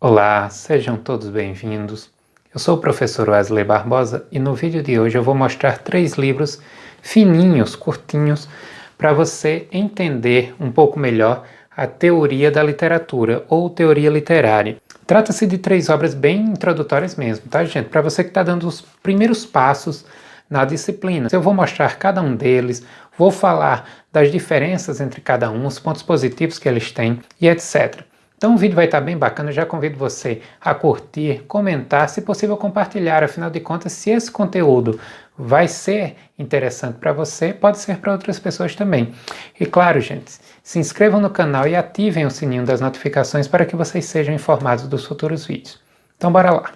Olá, sejam todos bem-vindos. Eu sou o professor Wesley Barbosa e no vídeo de hoje eu vou mostrar 3 livros fininhos, curtinhos, para você entender um pouco melhor a teoria da literatura ou teoria literária. Trata-se de 3 obras bem introdutórias mesmo, tá, gente? Para você que está dando os primeiros passos na disciplina. Eu vou mostrar cada um deles, vou falar das diferenças entre cada um, os pontos positivos que eles têm e etc. Então o vídeo vai estar bem bacana, eu já convido você a curtir, comentar, se possível compartilhar, afinal de contas, se esse conteúdo vai ser interessante para você, pode ser para outras pessoas também. E claro, gente, se inscrevam no canal e ativem o sininho das notificações para que vocês sejam informados dos futuros vídeos. Então bora lá!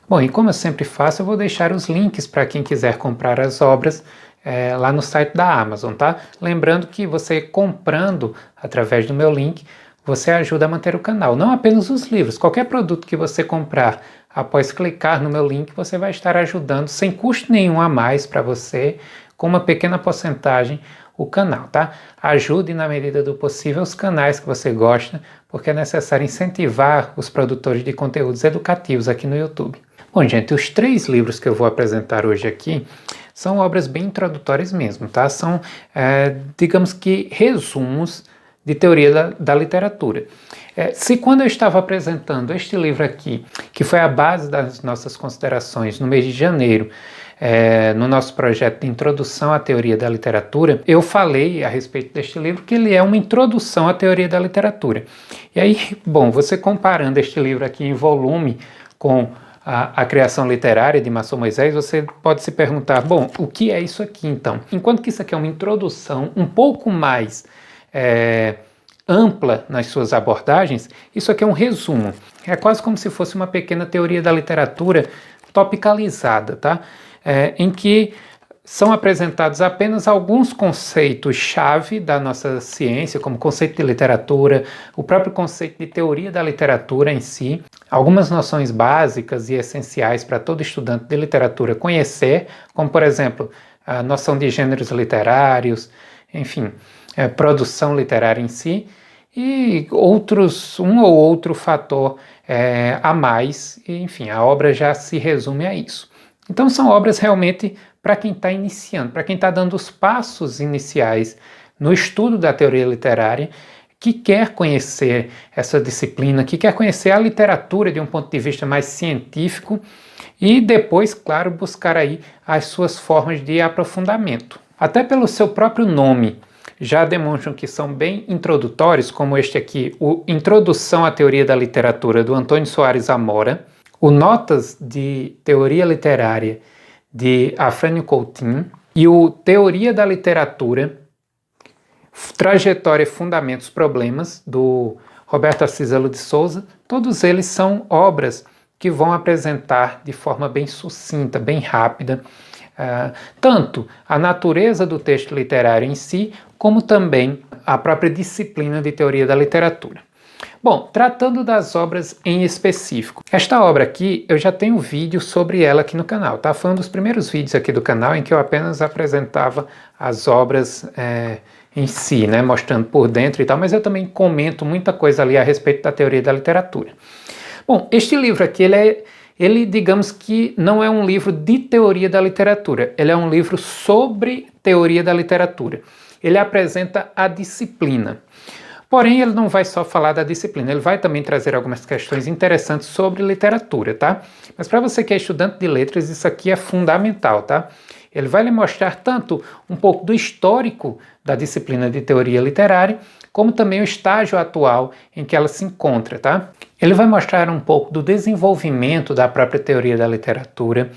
Bom, e como eu sempre faço, eu vou deixar os links para quem quiser comprar as obras lá no site da Amazon, tá? Lembrando que você comprando através do meu link, você ajuda a manter o canal. Não apenas os livros, qualquer produto que você comprar após clicar no meu link, você vai estar ajudando sem custo nenhum a mais para você, com uma pequena porcentagem, o canal, tá? Ajude na medida do possível os canais que você gosta, porque é necessário incentivar os produtores de conteúdos educativos aqui no YouTube. Bom, gente, os 3 livros que eu vou apresentar hoje aqui são obras bem introdutórias mesmo, tá? São, digamos que, resumos de teoria da literatura. Se quando eu estava apresentando este livro aqui, que foi a base das nossas considerações no mês de janeiro, no nosso projeto de introdução à teoria da literatura, eu falei a respeito deste livro que ele é uma introdução à teoria da literatura. E aí, bom, você comparando este livro aqui em volume com a criação literária de Marçom Moisés, você pode se perguntar, bom, o que é isso aqui então? Enquanto que isso aqui é uma introdução um pouco mais ampla nas suas abordagens, isso aqui é um resumo. É quase como se fosse uma pequena teoria da literatura topicalizada, tá? Em que são apresentados apenas alguns conceitos-chave da nossa ciência, como conceito de literatura, o próprio conceito de teoria da literatura em si, algumas noções básicas e essenciais para todo estudante de literatura conhecer, como, por exemplo, a noção de gêneros literários, enfim, produção literária em si, e um ou outro fator a mais, e, enfim, a obra já se resume a isso. Então são obras realmente para quem está iniciando, para quem está dando os passos iniciais no estudo da teoria literária, que quer conhecer essa disciplina, que quer conhecer a literatura de um ponto de vista mais científico e depois, claro, buscar aí as suas formas de aprofundamento. Até pelo seu próprio nome, já demonstram que são bem introdutórios, como este aqui, o Introdução à Teoria da Literatura, do Antônio Soares Amora, o Notas de Teoria Literária, de Afrânio Coutinho, e o Teoria da Literatura, Trajetória, Fundamentos, Problemas, do Roberto Acísalo de Souza. Todos eles são obras que vão apresentar de forma bem sucinta, bem rápida, tanto a natureza do texto literário em si, como também a própria disciplina de teoria da literatura. Bom, tratando das obras em específico, esta obra aqui eu já tenho um vídeo sobre ela aqui no canal, tá? Foi um dos primeiros vídeos aqui do canal em que eu apenas apresentava as obras em si, né? Mostrando por dentro e tal, mas eu também comento muita coisa ali a respeito da teoria da literatura. Bom, este livro aqui, ele digamos que não é um livro de teoria da literatura, ele é um livro sobre teoria da literatura. Ele apresenta a disciplina. Porém, ele não vai só falar da disciplina, ele vai também trazer algumas questões interessantes sobre literatura, tá? Mas para você que é estudante de letras, isso aqui é fundamental, tá? Ele vai lhe mostrar tanto um pouco do histórico da disciplina de teoria literária, como também o estágio atual em que ela se encontra, tá? Ele vai mostrar um pouco do desenvolvimento da própria teoria da literatura,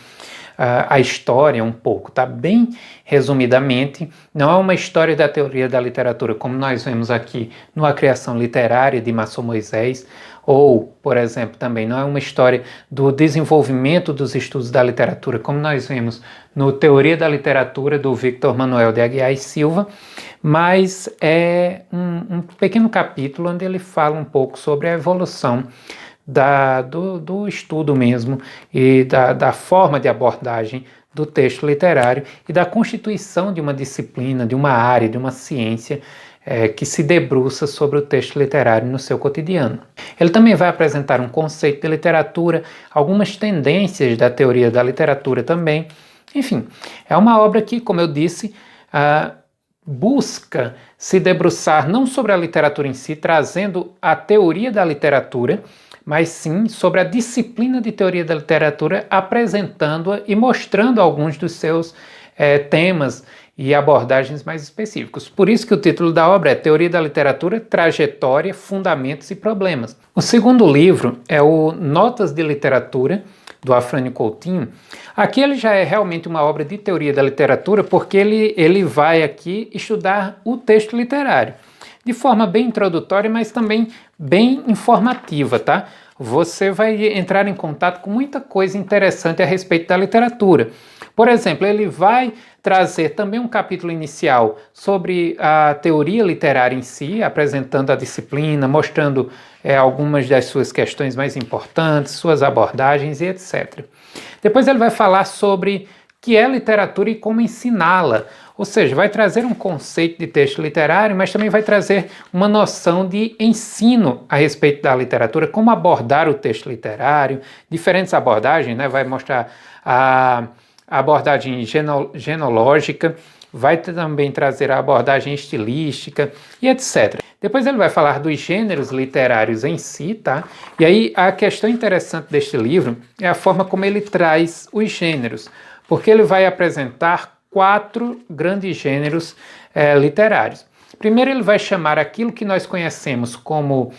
a história um pouco, tá? Bem resumidamente, não é uma história da teoria da literatura como nós vemos aqui no A Criação Literária de Marçom Moisés, ou, por exemplo, também não é uma história do desenvolvimento dos estudos da literatura como nós vemos no Teoria da Literatura do Victor Manuel de Aguiar e Silva, mas é um pequeno capítulo onde ele fala um pouco sobre a evolução do estudo mesmo e da forma de abordagem do texto literário e da constituição de uma disciplina, de uma área, de uma ciência que se debruça sobre o texto literário no seu cotidiano. Ele também vai apresentar um conceito de literatura, algumas tendências da teoria da literatura também. Enfim, é uma obra que, como eu disse, busca se debruçar não sobre a literatura em si, trazendo a teoria da literatura, mas sim sobre a disciplina de teoria da literatura, apresentando-a e mostrando alguns dos seus temas e abordagens mais específicos. Por isso que o título da obra é Teoria da Literatura, Trajetória, Fundamentos e Problemas. O segundo livro é o Notas de Literatura, do Afrânio Coutinho. Aqui ele já é realmente uma obra de teoria da literatura, porque ele vai aqui estudar o texto literário, de forma bem introdutória, mas também bem informativa, tá? Você vai entrar em contato com muita coisa interessante a respeito da literatura. Por exemplo, ele vai trazer também um capítulo inicial sobre a teoria literária em si, apresentando a disciplina, mostrando algumas das suas questões mais importantes, suas abordagens e etc. Depois ele vai falar sobre o que é literatura e como ensiná-la, ou seja, vai trazer um conceito de texto literário, mas também vai trazer uma noção de ensino a respeito da literatura, como abordar o texto literário, diferentes abordagens, né? Vai mostrar a abordagem genológica, vai também trazer a abordagem estilística e etc. Depois ele vai falar dos gêneros literários em si, tá? E aí a questão interessante deste livro é a forma como ele traz os gêneros, porque ele vai apresentar 4 grandes gêneros literários. Primeiro ele vai chamar aquilo que nós conhecemos como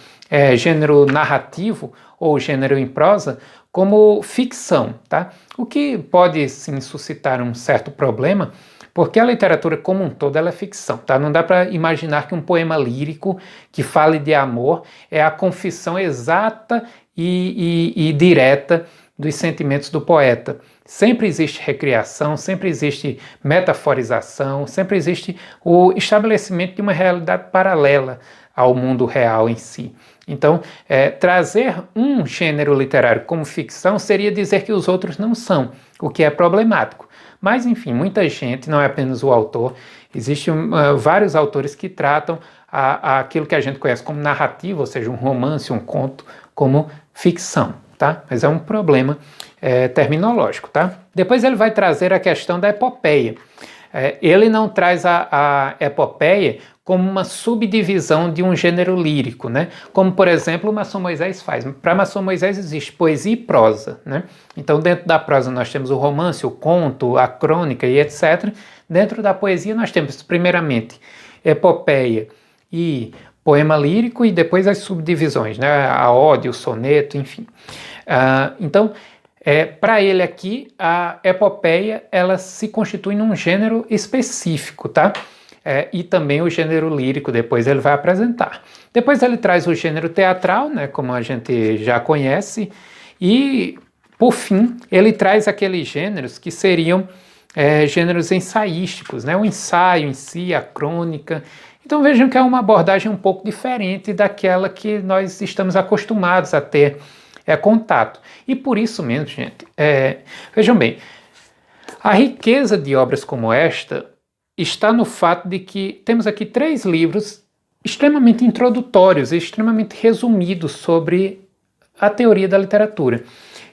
gênero narrativo ou gênero em prosa como ficção, tá? O que pode sim suscitar um certo problema, porque a literatura como um todo ela é ficção, tá? Não dá para imaginar que um poema lírico que fale de amor é a confissão exata e direta dos sentimentos do poeta. Sempre existe recriação, sempre existe metaforização, sempre existe o estabelecimento de uma realidade paralela ao mundo real em si. Então, trazer um gênero literário como ficção seria dizer que os outros não são, o que é problemático. Mas, enfim, muita gente, não é apenas o autor, existem vários autores que tratam aquilo que a gente conhece como narrativa, ou seja, um romance, um conto, como ficção, tá? Mas é um problema terminológico, tá? Depois ele vai trazer a questão da epopeia. Ele não traz a epopeia como uma subdivisão de um gênero lírico, né? Como, por exemplo, o Masson Moisés faz. Para Masson Moisés existe poesia e prosa, né? Então, dentro da prosa nós temos o romance, o conto, a crônica e etc. Dentro da poesia nós temos, primeiramente, epopeia e poema lírico e depois as subdivisões, né? A ode, o soneto, enfim. Então, para ele aqui, a epopeia ela se constitui num gênero específico, tá? E também o gênero lírico, depois ele vai apresentar. Depois ele traz o gênero teatral, né, como a gente já conhece, e, por fim, ele traz aqueles gêneros que seriam gêneros ensaísticos, né, o ensaio em si, a crônica. Então vejam que é uma abordagem um pouco diferente daquela que nós estamos acostumados a ter contato. E por isso mesmo, gente, vejam bem, a riqueza de obras como esta está no fato de que temos aqui 3 livros extremamente introdutórios e extremamente resumidos sobre a teoria da literatura.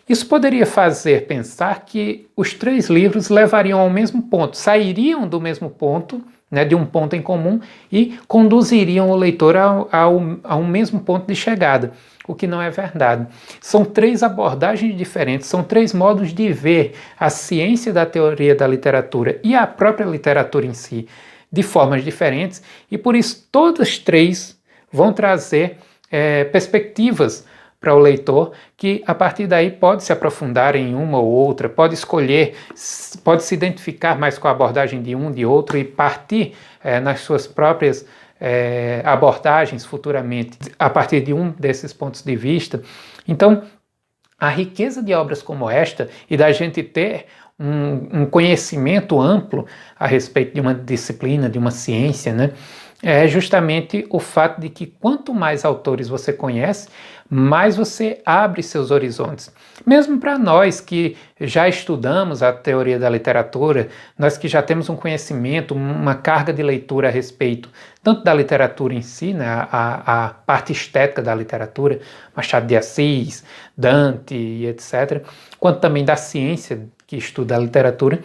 Isso poderia fazer pensar que os 3 livros levariam ao mesmo ponto, sairiam do mesmo ponto, né, de um ponto em comum, e conduziriam o leitor a um mesmo ponto de chegada, o que não é verdade. São 3 abordagens diferentes, são 3 modos de ver a ciência da teoria da literatura e a própria literatura em si de formas diferentes, e por isso todas 3 vão trazer perspectivas para o leitor, que a partir daí pode se aprofundar em uma ou outra, pode escolher, pode se identificar mais com a abordagem de um, de outro e partir nas suas próprias abordagens futuramente, a partir de um desses pontos de vista. Então, a riqueza de obras como esta e da gente ter um conhecimento amplo a respeito de uma disciplina, de uma ciência, né, é justamente o fato de que quanto mais autores você conhece, mais você abre seus horizontes. Mesmo para nós que já estudamos a teoria da literatura, nós que já temos um conhecimento, uma carga de leitura a respeito tanto da literatura em si, né, a parte estética da literatura, Machado de Assis, Dante e etc., quanto também da ciência que estuda a literatura,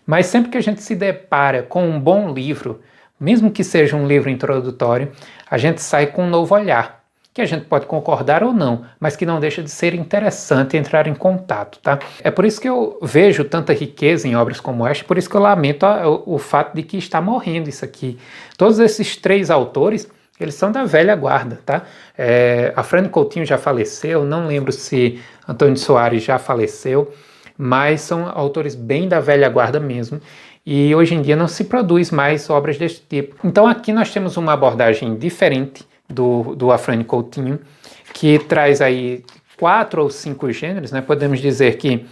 mas sempre que a gente se depara com um bom livro, mesmo que seja um livro introdutório, a gente sai com um novo olhar, que a gente pode concordar ou não, mas que não deixa de ser interessante entrar em contato, tá? É por isso que eu vejo tanta riqueza em obras como esta, por isso que eu lamento o fato de que está morrendo isso aqui. Todos esses 3 autores, eles são da velha guarda, tá? Afrânio Coutinho já faleceu, não lembro se Antônio Soares já faleceu, mas são autores bem da velha guarda mesmo, e hoje em dia não se produz mais obras deste tipo. Então aqui nós temos uma abordagem diferente do Afrânio Coutinho, que traz aí 4 ou 5 gêneros, né? Podemos dizer que,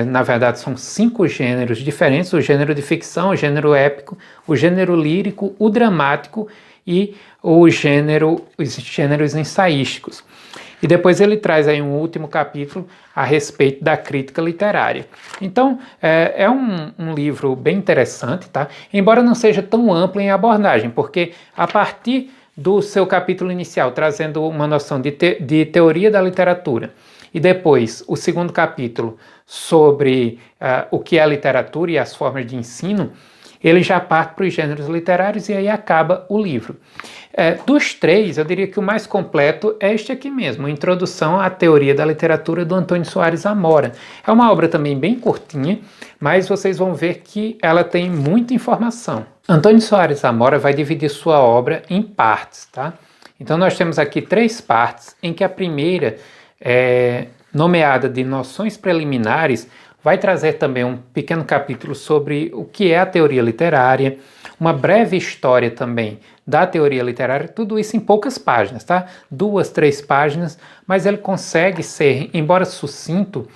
na verdade, são 5 gêneros diferentes: o gênero de ficção, o gênero épico, o gênero lírico, o dramático e os gêneros ensaísticos. E depois ele traz aí um último capítulo a respeito da crítica literária. Então, é um livro bem interessante, tá? Embora não seja tão amplo em abordagem, porque a partir do seu capítulo inicial, trazendo uma noção de teoria da literatura, e depois o segundo capítulo sobre o que é a literatura e as formas de ensino, ele já parte para os gêneros literários e aí acaba o livro. Dos 3, eu diria que o mais completo é este aqui mesmo, Introdução à Teoria da Literatura, do Antônio Soares Amora. É uma obra também bem curtinha, mas vocês vão ver que ela tem muita informação. Antônio Soares Amora vai dividir sua obra em partes, tá? Então nós temos aqui 3 partes, em que a primeira, nomeada de Noções Preliminares, vai trazer também um pequeno capítulo sobre o que é a teoria literária, uma breve história também da teoria literária, tudo isso em poucas páginas, tá? 2, 3 páginas, mas ele consegue ser, embora sucinto,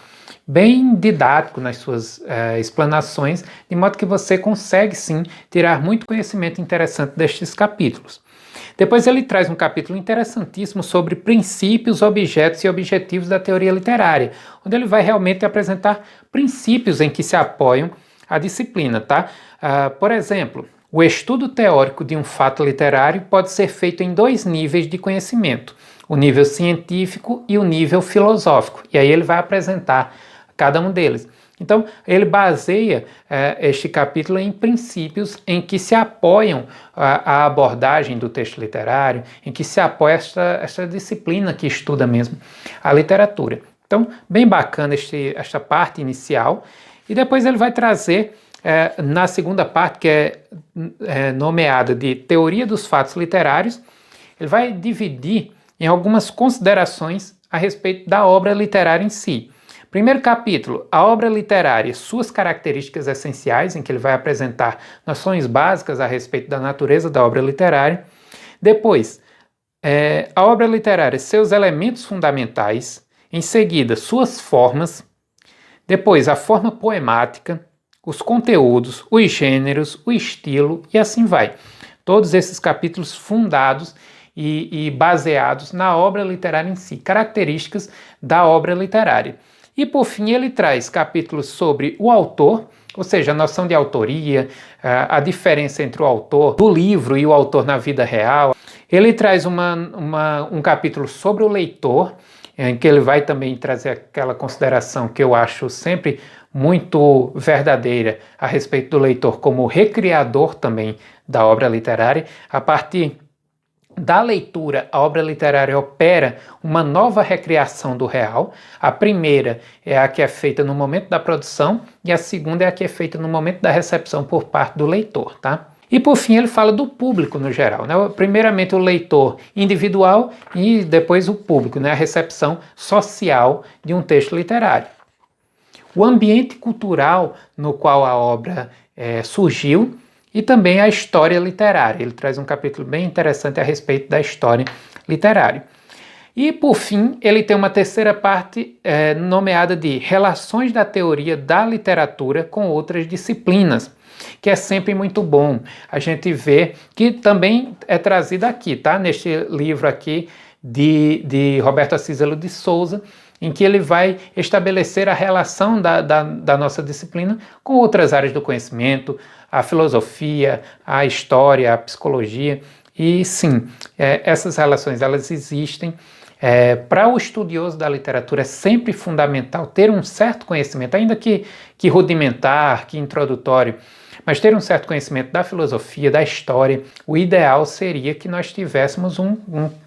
bem didático nas suas explanações, de modo que você consegue sim tirar muito conhecimento interessante destes capítulos. Depois ele traz um capítulo interessantíssimo sobre princípios, objetos e objetivos da teoria literária, onde ele vai realmente apresentar princípios em que se apoiam a disciplina, tá? Por exemplo, o estudo teórico de um fato literário pode ser feito em 2 níveis de conhecimento, o nível científico e o nível filosófico, e aí ele vai apresentar cada um deles. Então, ele baseia este capítulo em princípios em que se apoiam a abordagem do texto literário, em que se apoia esta disciplina que estuda mesmo a literatura. Então, bem bacana esta parte inicial, e depois ele vai trazer, na segunda parte, que é nomeada de Teoria dos Fatos Literários, ele vai dividir em algumas considerações a respeito da obra literária em si. Primeiro capítulo, a obra literária, suas características essenciais, em que ele vai apresentar noções básicas a respeito da natureza da obra literária. Depois, a obra literária, seus elementos fundamentais. Em seguida, suas formas. Depois, a forma poemática, os conteúdos, os gêneros, o estilo e assim vai. Todos esses capítulos fundados e baseados na obra literária em si, características da obra literária. E, por fim, ele traz capítulos sobre o autor, ou seja, a noção de autoria, a diferença entre o autor do livro e o autor na vida real. Ele traz um capítulo sobre o leitor, em que ele vai também trazer aquela consideração que eu acho sempre muito verdadeira a respeito do leitor como recriador também da obra literária. A partir da leitura, a obra literária opera uma nova recriação do real. A primeira é a que é feita no momento da produção e a segunda é a que é feita no momento da recepção por parte do leitor, tá? E por fim ele fala do público no geral, né? Primeiramente o leitor individual e depois o público, né? A recepção social de um texto literário. O ambiente cultural no qual a obra surgiu e também a história literária. Ele traz um capítulo bem interessante a respeito da história literária. E, por fim, ele tem uma terceira parte nomeada de Relações da Teoria da Literatura com Outras Disciplinas, que é sempre muito bom a gente ver, que também é trazido aqui, tá? Neste livro aqui de Roberto Cícero de Souza, em que ele vai estabelecer a relação da nossa disciplina com outras áreas do conhecimento, a filosofia, a história, a psicologia, e sim, essas relações elas existem. Para o estudioso da literatura é sempre fundamental ter um certo conhecimento, ainda que rudimentar, que introdutório, mas ter um certo conhecimento da filosofia, da história. O ideal seria que nós tivéssemos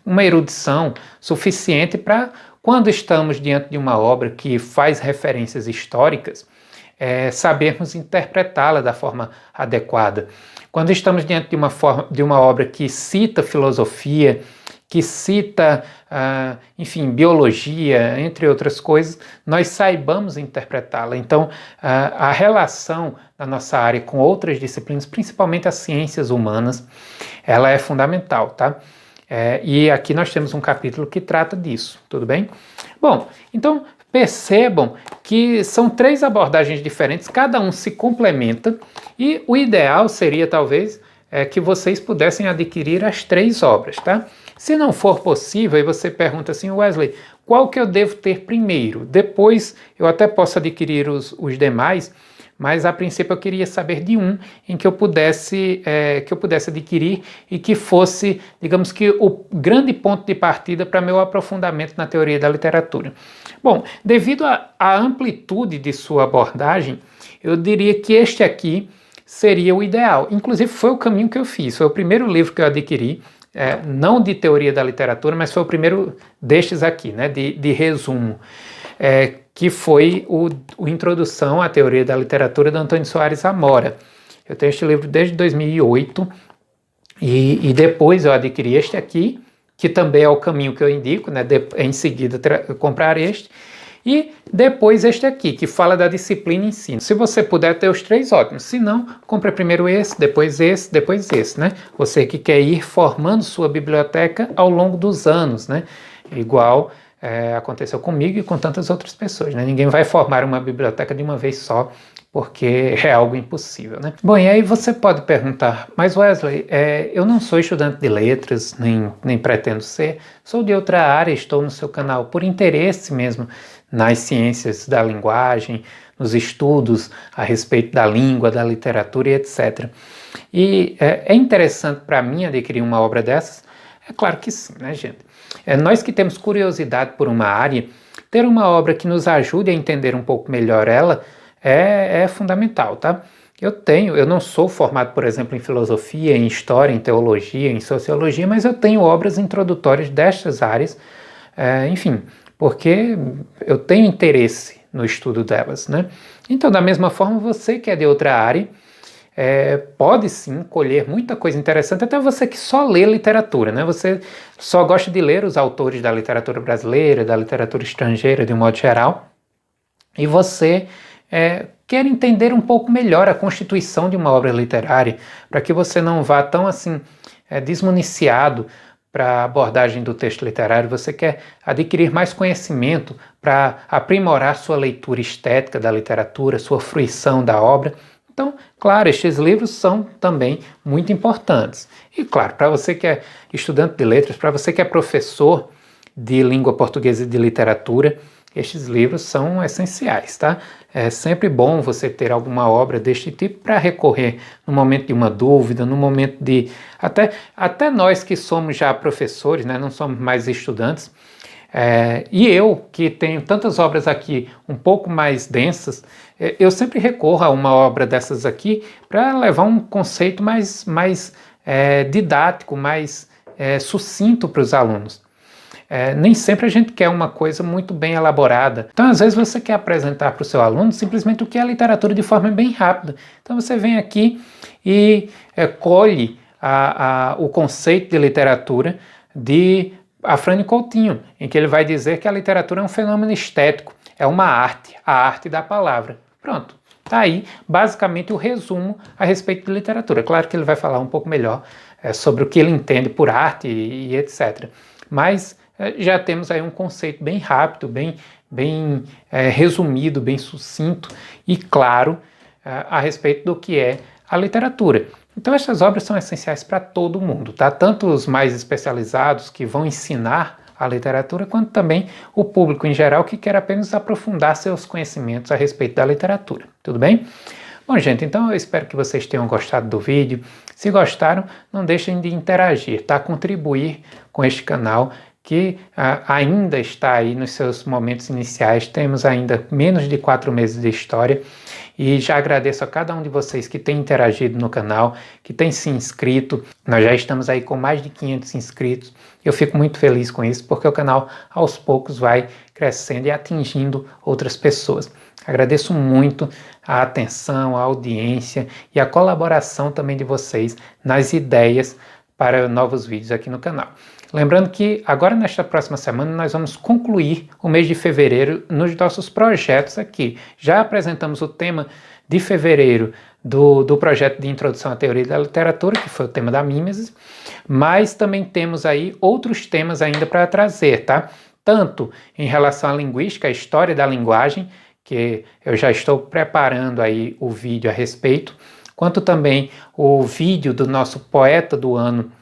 uma erudição suficiente para, quando estamos diante de uma obra que faz referências históricas, sabermos interpretá-la da forma adequada. Quando estamos diante de uma obra que cita filosofia, que cita, enfim, biologia, entre outras coisas, nós saibamos interpretá-la. Então, a relação da nossa área com outras disciplinas, principalmente as ciências humanas, ela é fundamental, tá? E aqui nós temos um capítulo que trata disso, tudo bem? Bom, então percebam que são 3 abordagens diferentes, cada um se complementa, e o ideal seria, talvez, que vocês pudessem adquirir as 3 obras, tá? Se não for possível, aí você pergunta assim, Wesley, qual que eu devo ter primeiro? Depois eu até posso adquirir os demais, mas a princípio eu queria saber de um em que eu pudesse adquirir e que fosse, digamos que, o grande ponto de partida para meu aprofundamento na teoria da literatura. Bom, devido à amplitude de sua abordagem, eu diria que este aqui seria o ideal. Inclusive foi o caminho que eu fiz, foi o primeiro livro que eu adquiri, não de teoria da literatura, mas foi o primeiro destes aqui, né, de resumo, que foi o Introdução à Teoria da Literatura de Antônio Soares Amora. Eu tenho este livro desde 2008 e depois eu adquiri este aqui, que também é o caminho que eu indico, né, em seguida comprar este, e depois este aqui, que fala da disciplina em si. Se você puder ter os 3, ótimo. Se não, compre primeiro esse, depois esse, né? Você que quer ir formando sua biblioteca ao longo dos anos, né? Igual aconteceu comigo e com tantas outras pessoas, né? Ninguém vai formar uma biblioteca de uma vez só, porque é algo impossível, né? Bom, e aí você pode perguntar, mas Wesley, eu não sou estudante de letras, nem pretendo ser, sou de outra área, estou no seu canal por interesse mesmo nas ciências da linguagem, nos estudos a respeito da língua, da literatura e etc. E é interessante para mim adquirir uma obra dessas? É claro que sim, né, gente? Nós que temos curiosidade por uma área, ter uma obra que nos ajude a entender um pouco melhor ela é fundamental, tá? Eu não sou formado, por exemplo, em filosofia, em história, em teologia, em sociologia, mas eu tenho obras introdutórias destas áreas, enfim, porque eu tenho interesse no estudo delas, né? Então, da mesma forma, você que é de outra área, pode sim colher muita coisa interessante, até você que só lê literatura, né? Você só gosta de ler os autores da literatura brasileira, da literatura estrangeira de um modo geral, e você quer entender um pouco melhor a constituição de uma obra literária, para que você não vá tão assim desmuniciado para a abordagem do texto literário, você quer adquirir mais conhecimento para aprimorar sua leitura estética da literatura, sua fruição da obra. Então, claro, estes livros são também muito importantes. E claro, para você que é estudante de letras, para você que é professor de língua portuguesa e de literatura, estes livros são essenciais, tá? É sempre bom você ter alguma obra deste tipo para recorrer no momento de uma dúvida, no momento de... Até nós que somos já professores, né, não somos mais estudantes, e eu, que tenho tantas obras aqui um pouco mais densas, eu sempre recorro a uma obra dessas aqui para levar um conceito mais didático, mais sucinto para os alunos. Nem sempre a gente quer uma coisa muito bem elaborada. Então, às vezes, você quer apresentar para o seu aluno simplesmente o que é a literatura de forma bem rápida. Então, você vem aqui e colhe o conceito de literatura de Afrânio Coutinho, em que ele vai dizer que a literatura é um fenômeno estético, é uma arte, a arte da palavra. Pronto, está aí basicamente o resumo a respeito de literatura. Claro que ele vai falar um pouco melhor sobre o que ele entende por arte e etc. Mas já temos aí um conceito bem rápido, bem resumido, bem sucinto e claro a respeito do que é a literatura. Então essas obras são essenciais para todo mundo, tá? Tanto os mais especializados que vão ensinar a literatura, quanto também o público em geral que quer apenas aprofundar seus conhecimentos a respeito da literatura, tudo bem? Bom, gente, então eu espero que vocês tenham gostado do vídeo. Se gostaram, não deixem de interagir, tá? Contribuir com este canal que ainda está aí nos seus momentos iniciais, temos ainda menos de 4 meses de história e já agradeço a cada um de vocês que tem interagido no canal, que tem se inscrito. Nós já estamos aí com mais de 500 inscritos. Eu fico muito feliz com isso porque o canal aos poucos vai crescendo e atingindo outras pessoas. Agradeço muito a atenção, a audiência e a colaboração também de vocês nas ideias para novos vídeos aqui no canal. Lembrando que agora nesta próxima semana nós vamos concluir o mês de fevereiro nos nossos projetos aqui. Já apresentamos o tema de fevereiro do projeto de introdução à teoria da literatura, que foi o tema da mimesis, mas também temos aí outros temas ainda para trazer, tá? Tanto em relação à linguística, a história da linguagem, que eu já estou preparando aí o vídeo a respeito, quanto também o vídeo do nosso poeta do ano,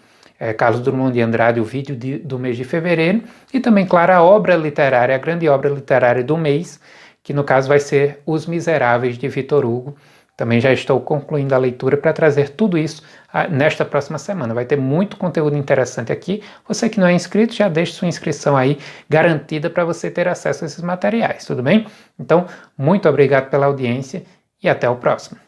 Carlos Drummond de Andrade, o vídeo do mês de fevereiro, e também, claro, a obra literária, a grande obra literária do mês, que no caso vai ser Os Miseráveis, de Victor Hugo. Também já estou concluindo a leitura para trazer tudo isso nesta próxima semana. Vai ter muito conteúdo interessante aqui. Você que não é inscrito, já deixe sua inscrição aí garantida para você ter acesso a esses materiais, tudo bem? Então, muito obrigado pela audiência e até o próximo.